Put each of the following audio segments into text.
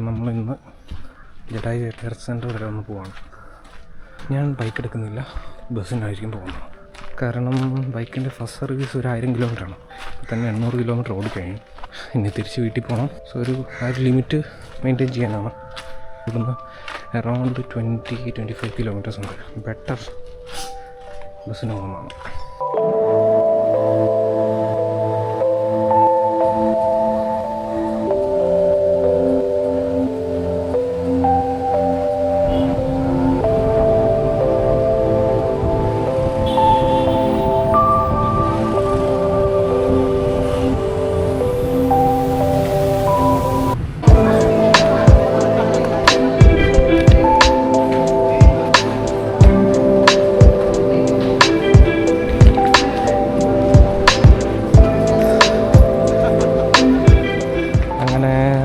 നമ്മളിന്ന് ജഡായി air centre വരെ ഒന്ന് പോവാണ്. ഞാൻ ബൈക്ക് എടുക്കുന്നില്ല, ബസ്സിനായിരിക്കും പോകുന്നത്. കാരണം ബൈക്കിൻ്റെ ഫസ്റ്റ് സർവീസ് ഒരു 1000 കിലോമീറ്ററാണ്. ഇപ്പോൾ തന്നെ 800 കിലോമീറ്റർ ഓടിക്കഴിഞ്ഞു. ഇനി തിരിച്ച് വീട്ടിൽ പോകണം. സോ ഒരു ലിമിറ്റ് മെയിൻറ്റെയിൻ ചെയ്യാനാണ്. ഇവിടുന്ന് അറൗണ്ട് 20-25 കിലോമീറ്റേഴ്സ് ഉണ്ട്. ബെറ്റർ ബസ്സിന് പോകുന്നതാണ്.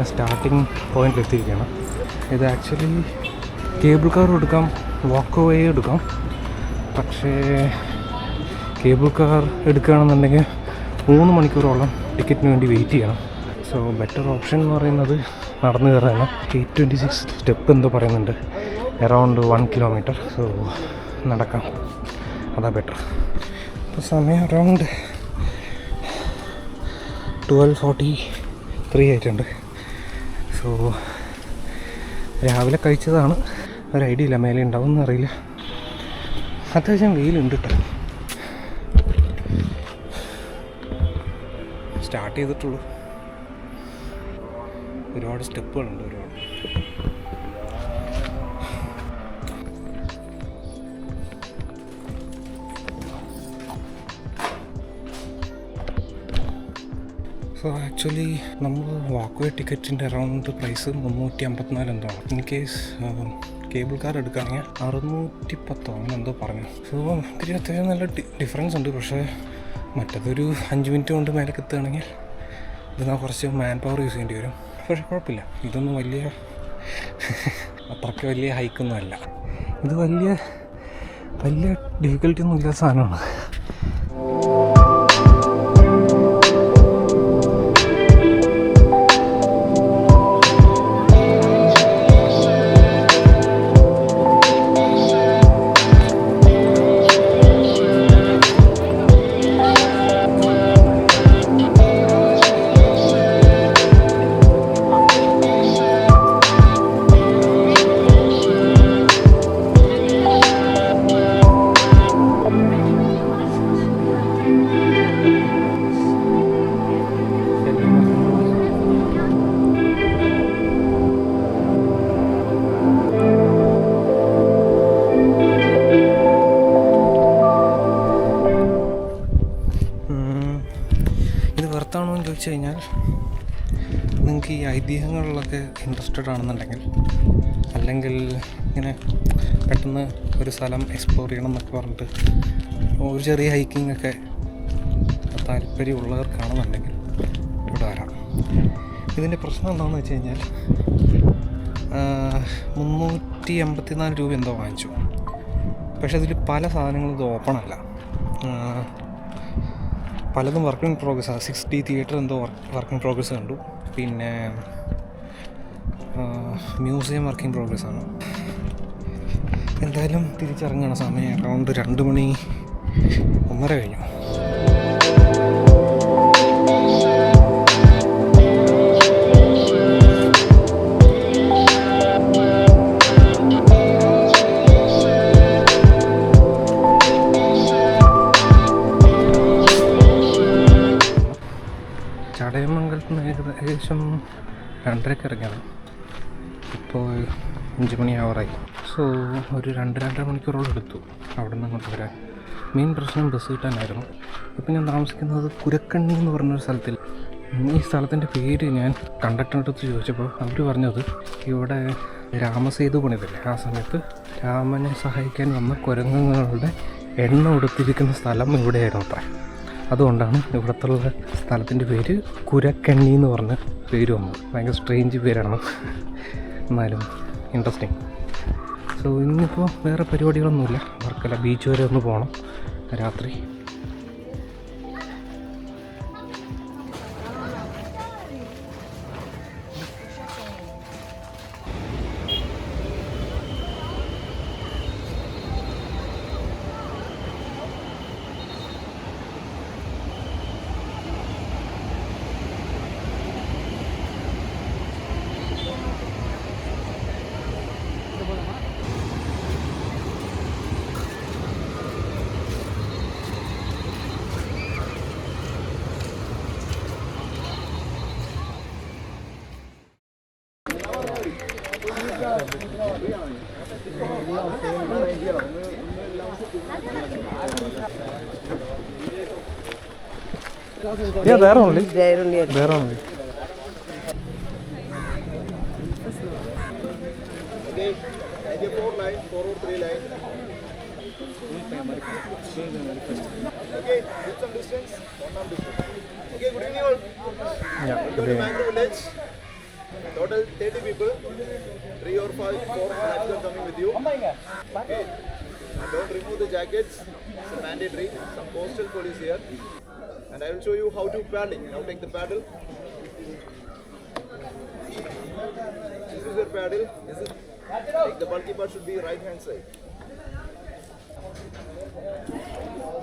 സ്റ്റാർട്ടിങ് പോയിന്റിൽ എത്തിയിരിക്കുകയാണ്. ഇത് ആക്ച്വലി കേബിൾ കാർ എടുക്കാം, വാക്ക് വേ എടുക്കാം. പക്ഷേ കേബിൾ കാർ എടുക്കുകയാണെന്നുണ്ടെങ്കിൽ 3 മണിക്കൂറോളം ടിക്കറ്റിന് വേണ്ടി വെയിറ്റ് ചെയ്യണം. സോ ബെറ്റർ ഓപ്ഷൻ എന്ന് പറയുന്നത് നടന്നു കയറാനാണ്. 826 സ്റ്റെപ്പ് എന്തോ പറയുന്നുണ്ട്, അറൗണ്ട് 1 കിലോമീറ്റർ. സോ നടക്കാം, അതാ ബെറ്റർ. ഇപ്പോൾ സമയം അറൗണ്ട് 12:43 ആയിട്ടുണ്ട്. സോ രാവിലെ കഴിച്ചതാണ്, ഒരു ഐഡിയ ഇല്ല മേലെ ഉണ്ടാവുമെന്ന് അറിയില്ല. അത്യാവശ്യം വെയിലുണ്ട് കേട്ടോ. സ്റ്റാർട്ട് ചെയ്തിട്ടുള്ളൂ. ഒരുപാട് സ്റ്റെപ്പുകളുണ്ട്, ഒരുപാട്. സോ ആക്ച്വലി നമ്മൾ വാക്ക് വേ ടിക്കറ്റിൻ്റെ അറൗണ്ട് പ്രൈസ് 354 എന്തോ ആണ്. ഇൻ കേസ് കേബിൾ കാർ എടുക്കുകയാണെങ്കിൽ 610 അങ്ങനെ എന്തോ പറഞ്ഞു. സോ ഇത്തിരി അത്യാവശ്യം നല്ല ഡിഫറൻസ് ഉണ്ട്. പക്ഷേ മറ്റേതൊരു 5 മിനിറ്റ് കൊണ്ട് മേലേക്ക് എത്തുകയാണെങ്കിൽ ഇത് കുറച്ച് മാൻ പവർ യൂസ് ചെയ്യേണ്ടി വരും. പക്ഷേ കുഴപ്പമില്ല, ഇതൊന്നും അത്രയ്ക്ക് വലിയ ഹൈക്കൊന്നും അല്ല. ഇത് വലിയ ഡിഫിക്കൽറ്റി ഒന്നും ഇല്ലാത്ത സാധനമാണ്. ചോദിച്ചു കഴിഞ്ഞാൽ, നിങ്ങൾക്ക് ഈ ഐതിഹ്യങ്ങളിലൊക്കെ ഇൻട്രസ്റ്റഡ് ആണെന്നുണ്ടെങ്കിൽ, അല്ലെങ്കിൽ ഇങ്ങനെ പെട്ടെന്ന് ഒരു സ്ഥലം എക്സ്പ്ലോർ ചെയ്യണം എന്നൊക്കെ പറഞ്ഞിട്ട് ഒരു ചെറിയ ഹൈക്കിംഗ് ഒക്കെ താല്പര്യമുള്ളവർക്കാണെന്നുണ്ടെങ്കിൽ ഇവിടെ വരാം. ഇതിൻ്റെ പ്രശ്നം എന്താണെന്ന് വെച്ച് കഴിഞ്ഞാൽ 384 രൂപ എന്തോ വാങ്ങിച്ചു. പക്ഷെ അതിൽ പല സാധനങ്ങളും ഇത് ഓപ്പൺ അല്ല. പലതും വർക്കിംഗ് പ്രോഗ്രസ്സാണ്. 6D തിയേറ്റർ എന്തോ വർക്കിംഗ് പ്രോഗ്രസ് കണ്ടു. പിന്നെ മ്യൂസിയം വർക്കിംഗ് പ്രോഗ്രസ്സാണ്. എന്തായാലും തിരിച്ചിറങ്ങുകയാണ്. സമയം അറൗണ്ട് 2 മണി 1:30 കഴിഞ്ഞു. ചടയമംഗലത്ത് നിന്ന് ഏകദേശം 2:30 ഇറങ്ങിയാണ്. ഇപ്പോൾ 5 മണി ആവറായി. സോ ഒരു 2-2.5 മണിക്കൂറോളം എടുത്തു അവിടെ നിന്ന് അങ്ങോട്ട് വരാൻ. മെയിൻ പ്രശ്നം ബസ് കിട്ടാനായിരുന്നു. ഇപ്പം ഞാൻ താമസിക്കുന്നത് കുരക്കണ്ണി എന്ന് പറഞ്ഞൊരു സ്ഥലത്തിൽ. ഈ സ്ഥലത്തിൻ്റെ പേര് ഞാൻ കണ്ടക്ടറിൻ്റെ അടുത്ത് ചോദിച്ചപ്പോൾ അവർ പറഞ്ഞത് ഇവിടെ രാമസേതു പണിതല്ലേ, ആ സമയത്ത് രാമനെ സഹായിക്കാൻ വന്ന കുരങ്ങുകളുടെ എണ്ണ കൊടുത്തിരിക്കുന്ന സ്ഥലം ഇവിടെയായിരുന്നു അത്ര. അതുകൊണ്ടാണ് ഇവിടുത്തെ സ്ഥലത്തിൻ്റെ പേര് കുരക്കണ്ണി എന്ന് പറഞ്ഞ പേര് വന്നത്. ഭയങ്കര സ്ട്രേഞ്ച് പേരാണ്, എന്നാലും ഇൻട്രസ്റ്റിംഗ്. സോ ഇന്നിപ്പോൾ വേറെ പരിപാടികളൊന്നുമില്ല. വർക്കല ബീച്ച് വരെ ഒന്ന് പോകണം രാത്രി. Yeah, there only. There only. There only. Okay, and your 4 line, 4 or 3 line. Okay, keep some distance, 1 arm distance. Okay, good evening all. Yeah, Welcome to Mangrove Village. Total 30 people. 3 or 5, 4 are coming with you. Okay, and don't remove the jackets. It's mandatory. Some postal police here. And I will show you how to paddle. Now take the paddle. This is your paddle. This is the bulky part should be right hand side.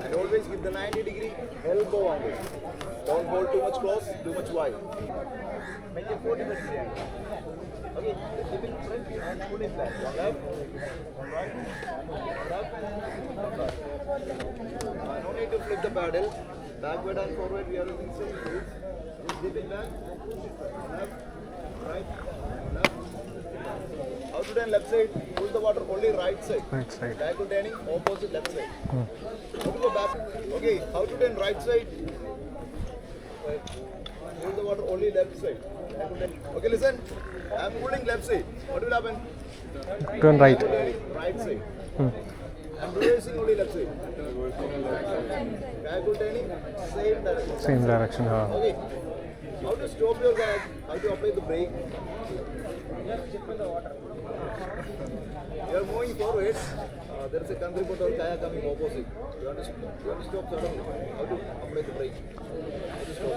And always give the 90-degree elbow angle. Don't hold too much close, too much wide. Make it 40 minutes. Okay, keep it front and pull it back. One left, one right, one left, one right. No need to flip the paddle. Backward and forward, we are using same rules. Just dip it back, left, right, left. How to turn left side? Pull the water only right side. Right side. Backward turning, opposite left side. How to go back? Okay, how to turn right side? Pull the water only left side. Okay, listen. I'm pulling left side. What will happen? Turn right. Right side. I'm reversing only left side. Backward turning, same direction. Same direction. Okay. How to stop your bag? How to apply the brake? You are moving forward. There is a country boat or kayak coming opposite. You have to stop suddenly. How to apply the brake? How to stop?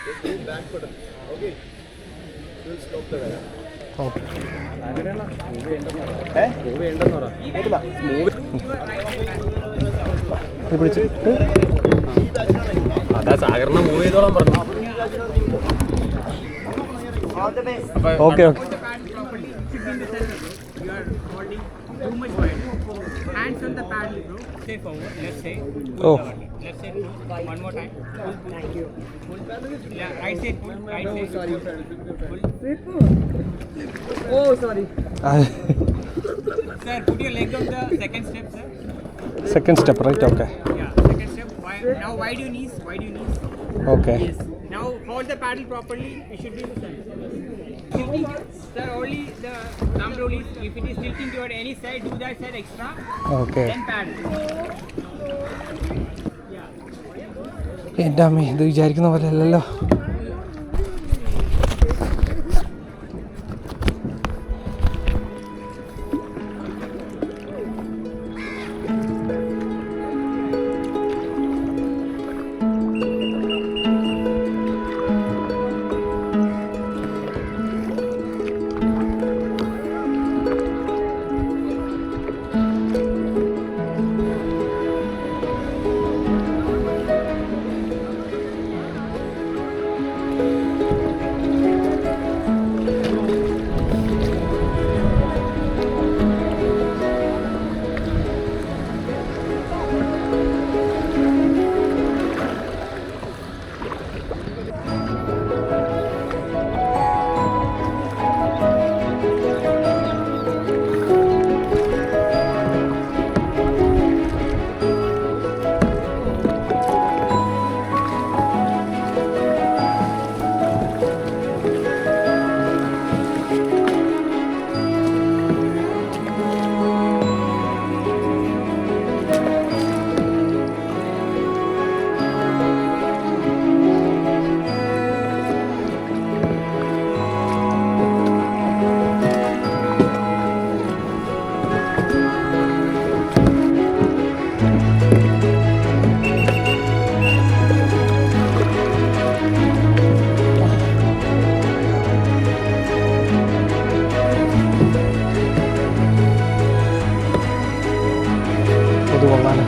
Just do back pedal. Okay. You will stop the kayak. Okay. അതാ സാഗറിനെ move ചെയ്തോളാൻ പറഞ്ഞു. Okay, okay. Too much wide. Hands on the paddle, bro. Stay forward. Left side. Oh. Left side. Pull. One more time. Pull. Thank you. Pull. Yeah, right side. Pull. Right side. Sorry. Pull. Oh, sorry. Sir, put your leg on the second step, sir. Second step, right? Okay. Yeah, second step. Now wide your knees. Wide your knees. Okay. Yes. Now hold the paddle properly. It should be in the center. Tilting, sir, only the thumb rule is if it is tilting toward any side, do that side extra. Okay. Then paddle. എൻ്റെ അമ്മേ ഇത് വിചാരിക്കുന്ന പോലെ അല്ലല്ലോ. ഇത് കൊള്ളാലോ.